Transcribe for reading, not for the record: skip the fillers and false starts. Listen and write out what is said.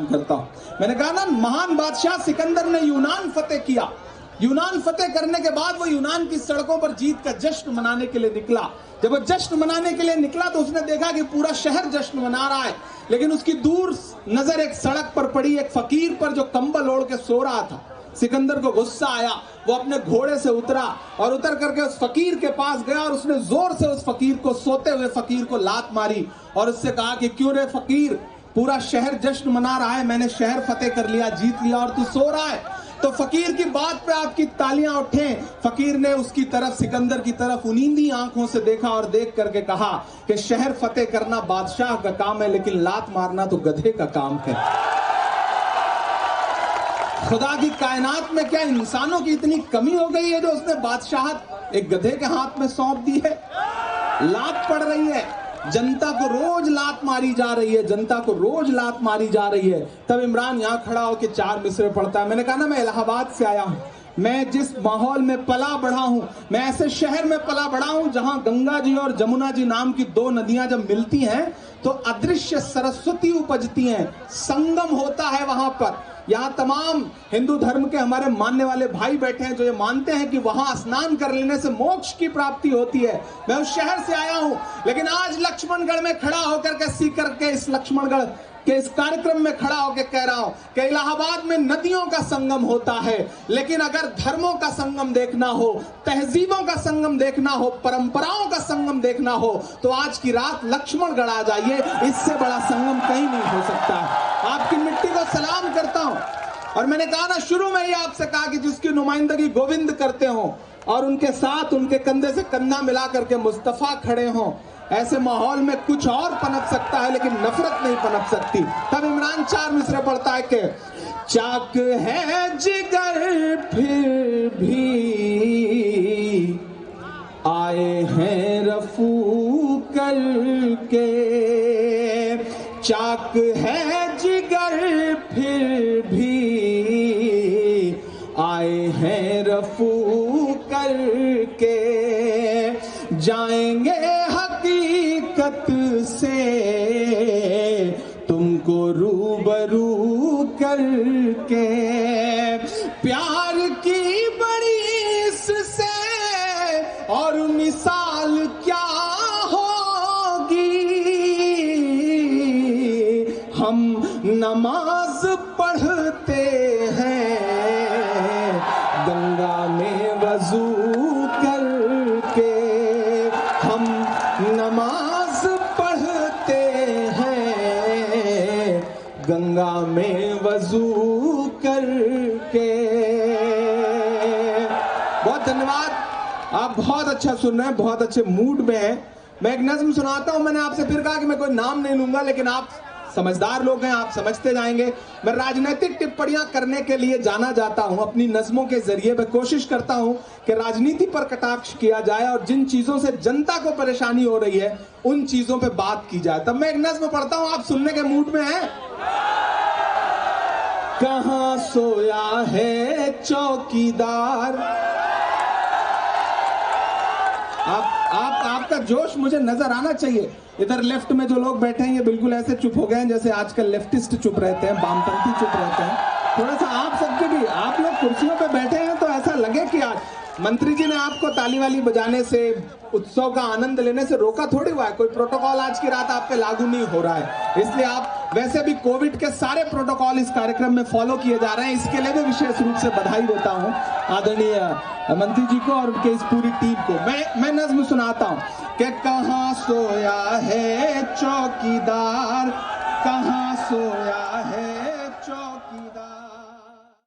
करता हूं। मैंने कहा ना, महान बादशाह सिकंदर ने यूनान फतेह किया। यूनान फतेह करने के बाद वो यूनान की सड़कों पर जीत का जश्न मनाने के लिए निकला। जब वो जश्न मनाने के लिए निकला तो उसने देखा कि पूरा शहर जश्न मना रहा है, लेकिन उसकी दूर नजर एक सड़क पर पड़ी एक फकीर पर जो कंबल ओढ़ के सो रहा था। सिकंदर को गुस्सा आया, वो अपने घोड़े से उतरा और उतर करके उस फकीर के पास गया और उसने जोर से उस फकीर को, सोते हुए फकीर को लात मारी और उससे कहा कि क्यों रे फकीर, पूरा शहर जश्न मना रहा है, मैंने शहर फतेह कर लिया, जीत लिया, और तू सो रहा है। तो फकीर की बात पे आपकी तालियां उठे। फकीर ने उसकी तरफ, सिकंदर की तरफ उनींदी आंखों से देखा और देख करके कहा कि शहर फतेह करना बादशाह का काम है, लेकिन लात मारना तो गधे का काम है। खुदा की कायनात में क्या इंसानों की इतनी कमी हो गई है जो उसने बादशाहत एक गधे के हाथ में सौंप दी है? लात पड़ रही है, जनता को रोज लात मारी जा रही है, जनता को रोज लात मारी जा रही है। तब इमरान यहां खड़ा होकर 4 मिसरे पढ़ता है। मैंने कहा ना, मैं इलाहाबाद से आया हूं, मैं जिस माहौल में पला बढ़ा हूं, मैं ऐसे शहर में पला बढ़ा हूं जहां गंगा जी और जमुना जी नाम की 2 नदियां जब मिलती हैं तो अदृश्य सरस्वती उपजती हैं, संगम होता है वहां पर। यहाँ तमाम हिंदू धर्म के हमारे मानने वाले भाई बैठे हैं जो ये मानते हैं कि वहां स्नान कर लेने से मोक्ष की प्राप्ति होती है। मैं उस शहर से आया हूं, लेकिन आज लक्ष्मणगढ़ में खड़ा होकर के, सीकर के इस लक्ष्मणगढ़ के इस कार्यक्रम में खड़ा होकर कह रहा हूं कि इलाहाबाद में नदियों का संगम होता है, लेकिन अगर धर्मों का संगम देखना हो, तहजीबों का संगम देखना हो, परंपराओं का संगम देखना हो, तो आज की रात लक्ष्मणगढ़ आ जाइए। इससे बड़ा संगम कहीं नहीं हो सकता। आपकी मिट्टी को सलाम करता हूं। और मैंने कहा ना, शुरू में ही आपसे कहा कि जिसकी नुमाइंदगी गोविंद करते हो और उनके साथ, उनके कंधे से कंधा मिला करके मुस्तफा खड़े हों, ऐसे माहौल में कुछ और पनप सकता है, लेकिन नफरत नहीं पनप सकती। तब इमरान 4 मिसरे पढ़ता है कि चाक है जिगर फिर भी आए हैं रफू करके, चाक है जिगर फिर भी आए हैं रफू करके, जाएंगे हकीकत से तुमको रूबरू करके, प्यार की बड़ी इससे और मिसाल क्या होगी, हम नमाज पढ़ते हैं गंगा में वजू करके, हम नमाज पढ़ते हैं गंगा में वजू करके। बहुत धन्यवाद, आप बहुत अच्छा सुन रहे हैं, बहुत अच्छे मूड में हैं। मैं एक नज्म सुनाता हूं। मैंने आपसे फिर कहा कि मैं कोई नाम नहीं लूंगा, लेकिन आप समझदार लोग हैं, आप समझते जाएंगे। मैं राजनीतिक टिप्पणियां करने के लिए जाना जाता हूं। अपनी नज्मों के जरिए मैं कोशिश करता हूं कि राजनीति पर कटाक्ष किया जाए और जिन चीजों से जनता को परेशानी हो रही है उन चीजों पे बात की जाए। तब मैं एक नज्म पढ़ता हूं, आप सुनने के मूड में हैं? कहां सोया है चौकीदार। आपका जोश मुझे नजर आना चाहिए। इधर लेफ्ट में जो लोग बैठे हैं ये बिल्कुल ऐसे चुप हो गए हैं जैसे आजकल लेफ्टिस्ट चुप रहते हैं, वामपंथी चुप रहते हैं। थोड़ा सा आप सबके भी, आप लोग कुर्सियों पे बैठे हैं तो ऐसा लगे कि आज मंत्री जी ने आपको ताली वाली बजाने से, उत्सव का आनंद लेने से रोका थोड़ी हुआ है। कोई प्रोटोकॉल आज की रात आप पे लागू नहीं हो रहा है, इसलिए आप, वैसे भी कोविड के सारे प्रोटोकॉल इस कार्यक्रम में फॉलो किए जा रहे हैं, इसके लिए भी विशेष रूप से बधाई देता हूं आदरणीय मंत्री जी को और उनके इस पूरी टीम को। मैं नज्म सुनाता हूं कि कहां सोया है चौकीदार,